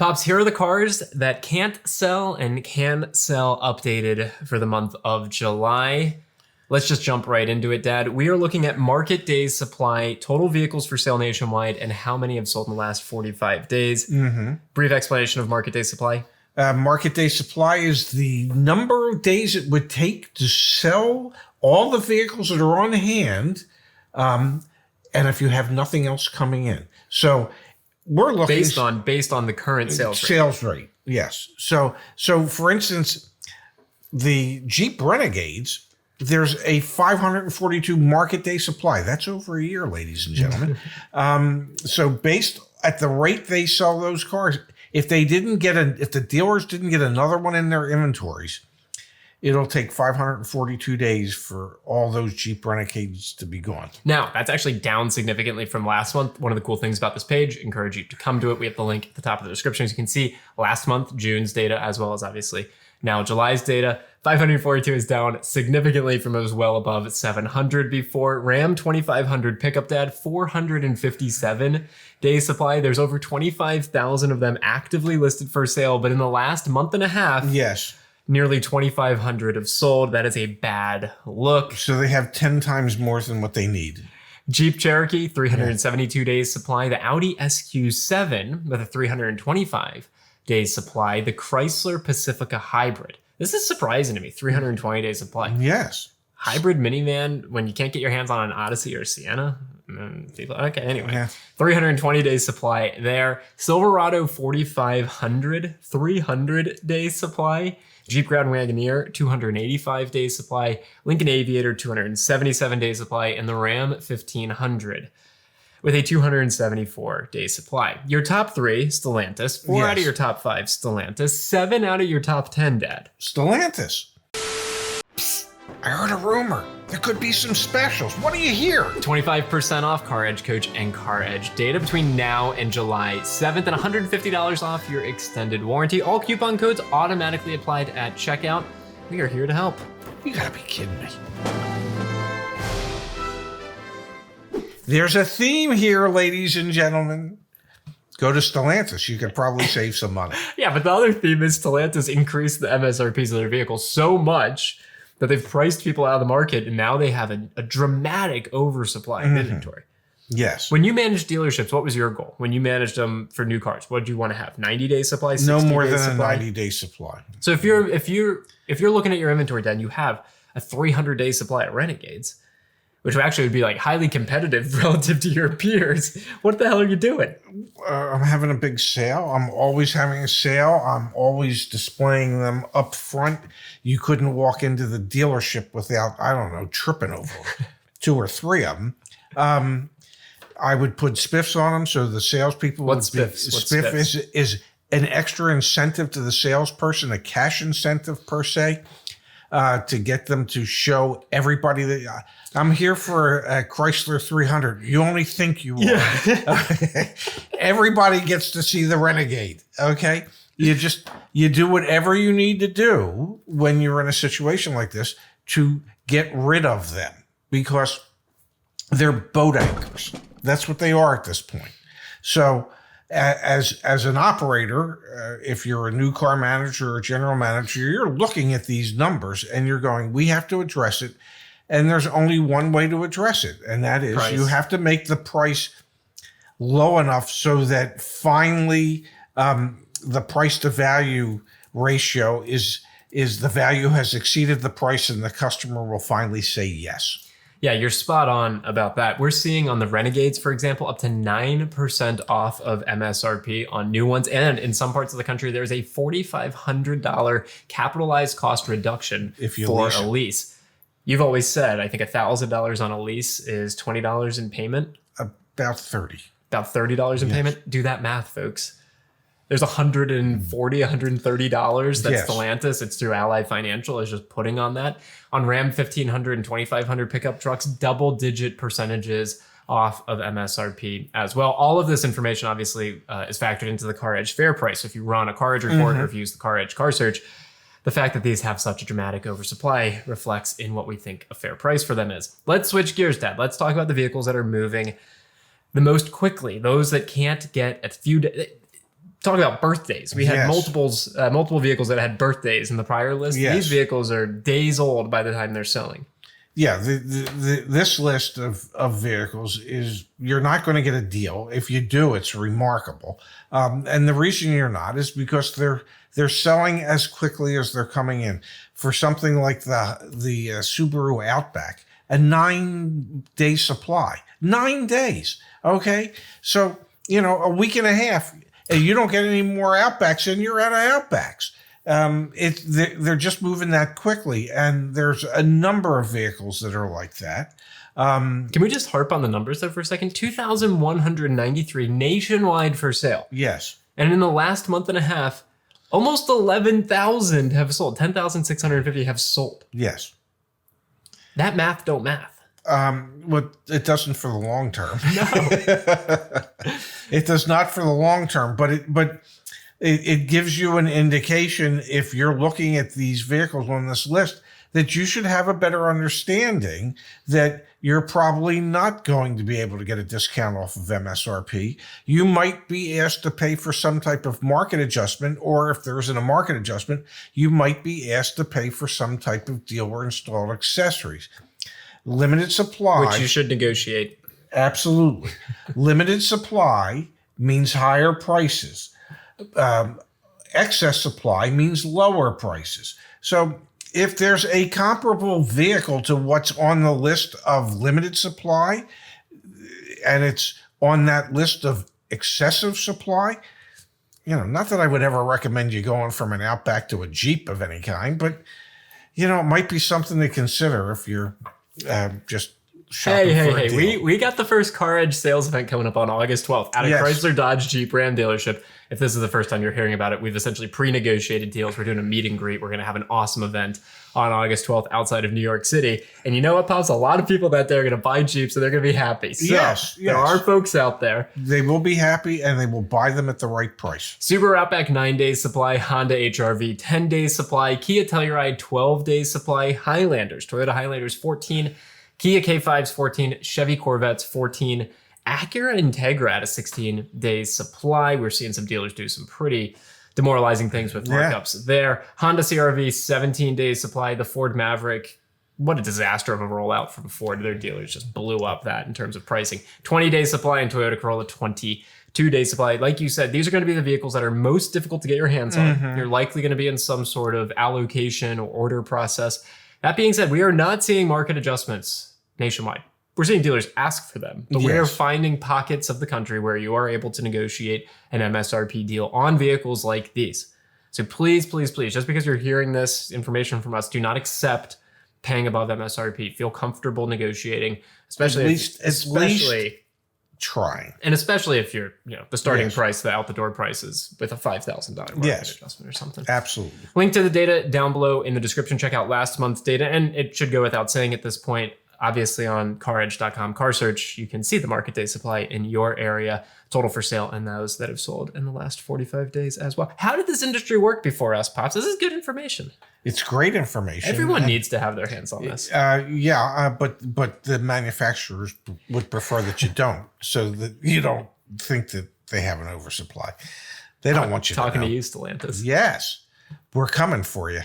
Pops, here are the cars that can't sell and can sell updated for the month of July. Let's just jump right into it, Dad. We are looking at market days supply, total vehicles for sale nationwide, and how many have sold in the last 45 days. Brief explanation of market day supply. Market day supply is the number of days it would take to sell all the vehicles that are on hand, and if you have nothing else coming in. So we're looking based on the current sales rate. Yes. So for instance, the Jeep Renegades, there's a 542 market day supply. That's over a year, ladies and gentlemen. So based at the rate they sell those cars, if the dealers didn't get another one in their inventories, it'll take 542 days for all those Jeep Renegades to be gone. Now, that's actually down significantly from last month. One of the cool things about this page, encourage you to come to it. We have the link at the top of the description. As you can see, last month, June's data, as well as obviously now July's data. 542 is down significantly from it was well above 700 before. Ram 2500 pickup, Dad, 457 days supply. There's over 25,000 of them actively listed for sale, but in the last month and a half, yes, nearly 2,500 have sold. That is a bad look. So they have 10 times more than what they need. Jeep Cherokee, 372 days supply. The Audi SQ7 with a 325 days supply. The Chrysler Pacifica Hybrid. This is surprising to me, 320 days supply. Yes. Hybrid minivan, when you can't get your hands on an Odyssey or a Sienna. Okay, anyway. Yeah. 320 days supply there. Silverado 4500, 300 days supply. Jeep Grand Wagoneer, 285 days supply. Lincoln Aviator, 277 days supply. And the Ram 1500 with a 274 day supply. Your top three, Stellantis. 4 out of your top 5, Stellantis. 7 out of your top 10, Dad. Stellantis. Psst, I heard a rumor. There could be some specials. What do you hear? 25% off CarEdge Coach and CarEdge data between now and July 7th, and $150 off your extended warranty. All coupon codes automatically applied at checkout. We are here to help. You gotta be kidding me. There's a theme here, ladies and gentlemen. Go to Stellantis. You could probably save some money. Yeah, but the other theme is Stellantis increased the MSRPs of their vehicles so much that they've priced people out of the market, and now they have a dramatic oversupply of inventory. Yes. When you managed dealerships, what was your goal? When you managed them for new cars, what did you want to have? 90-day supply? No more than a 90-day supply. So if you're looking at your inventory, then you have a 300-day supply of Renegades, which actually would be like highly competitive relative to your peers. What the hell are you doing? I'm having a big sale. I'm always having a sale. I'm always displaying them up front. You couldn't walk into the dealership without, tripping over 2 or 3 of them. I would put spiffs on them so the salespeople What's spiffs? Spiff is an extra incentive to the salesperson, a cash incentive per se. To get them to show everybody that I'm here for a Chrysler 300. You only think you are. Everybody gets to see the Renegade. Okay. You do whatever you need to do when you're in a situation like this to get rid of them, because they're boat anchors. That's what they are at this point. So as an operator, if you're a new car manager or general manager, you're looking at these numbers and you're going, we have to address it. And there's only one way to address it. And that is you have to make the price low enough so that finally the price to value ratio is the value has exceeded the price, and the customer will finally say yes. Yeah, you're spot on about that. We're seeing on the Renegades, for example, up to 9% off of MSRP on new ones. And in some parts of the country, there's a $4,500 capitalized cost reduction for a lease. You've always said, I think $1,000 on a lease is $20 in payment. About 30. About $30 in payment. Do that math, folks. There's $140, $130 that's Stellantis. It's through Ally Financial is just putting on that. On Ram 1500 and 2500 pickup trucks, double-digit percentages off of MSRP as well. All of this information obviously is factored into the CarEdge fair price. So if you run a CarEdge report or if you use the CarEdge car search, the fact that these have such a dramatic oversupply reflects in what we think a fair price for them is. Let's switch gears, Dad. Let's talk about the vehicles that are moving the most quickly. Those that can't get a few days. talk about birthdays. We had multiple vehicles that had birthdays in the prior list. Yes. These vehicles are days old by the time they're selling. Yeah, this list of vehicles is, you're not going to get a deal. If you do, it's remarkable. And the reason you're not is because they're selling as quickly as they're coming in. For something like the Subaru Outback, a 9-day supply. 9 days. Okay, so a week and a half, and you don't get any more Outbacks, and you're out of Outbacks. They're just moving that quickly, and there's a number of vehicles that are like that. Can we just harp on the numbers though for a second? 2,193 nationwide for sale. Yes. And in the last month and a half, almost 11,000 have sold. 10,650 have sold. Yes. That math don't math. Well, it doesn't for the long term. No. It does not for the long term, but it gives you an indication, if you're looking at these vehicles on this list, that you should have a better understanding that you're probably not going to be able to get a discount off of MSRP. You might be asked to pay for some type of market adjustment, or if there isn't a market adjustment, you might be asked to pay for some type of dealer installed accessories. Limited supply. Which you should negotiate. Absolutely. Limited supply means higher prices. Excess supply means lower prices. So if there's a comparable vehicle to what's on the list of limited supply, and it's on that list of excessive supply, not that I would ever recommend you going from an Outback to a Jeep of any kind, but, it might be something to consider if you're just shopping for a deal. We got the first CarEdge sales event coming up on August 12th at a Chrysler Dodge Jeep Ram dealership. If this is the first time you're hearing about it, we've essentially pre-negotiated deals. We're doing a meet and greet. We're going to have an awesome event on August 12th outside of New York City. And you know what, Pops? A lot of people that day are going to buy Jeeps, so they're going to be happy. So there are folks out there. They will be happy, and they will buy them at the right price. Subaru Outback, 9 days supply. Honda HRV, 10 days supply. Kia Telluride, 12 days supply. Highlanders, Toyota Highlanders, 14. Kia K5s, 14. Chevy Corvettes, 14. Acura Integra at a 16 days supply. We're seeing some dealers do some pretty demoralizing things with markups there. Honda CRV, 17 days supply. The Ford Maverick, what a disaster of a rollout from Ford. Their dealers just blew up that in terms of pricing. 20 days supply, and Toyota Corolla, 22 days supply. Like you said, these are going to be the vehicles that are most difficult to get your hands on. You're likely going to be in some sort of allocation or order process. That being said, we are not seeing market adjustments nationwide. We're seeing dealers ask for them, but we are finding pockets of the country where you are able to negotiate an MSRP deal on vehicles like these. So please, please, please, just because you're hearing this information from us, do not accept paying above MSRP. Feel comfortable negotiating, especially at least trying. And especially if you're, the starting price, the out the door prices with a $5,000 market adjustment or something. Absolutely. Link to the data down below in the description. Check out last month's data, and it should go without saying at this point, obviously on CarEdge.com car search, you can see the market day supply in your area, total for sale, and those that have sold in the last 45 days as well. How did this industry work before us, Pops? This is good information. It's great information. Everyone needs to have their hands on this. But the manufacturers would prefer that you don't, so that you don't think that they have an oversupply. They don't want you talking to know. To you, Stellantis. Yes, we're coming for you.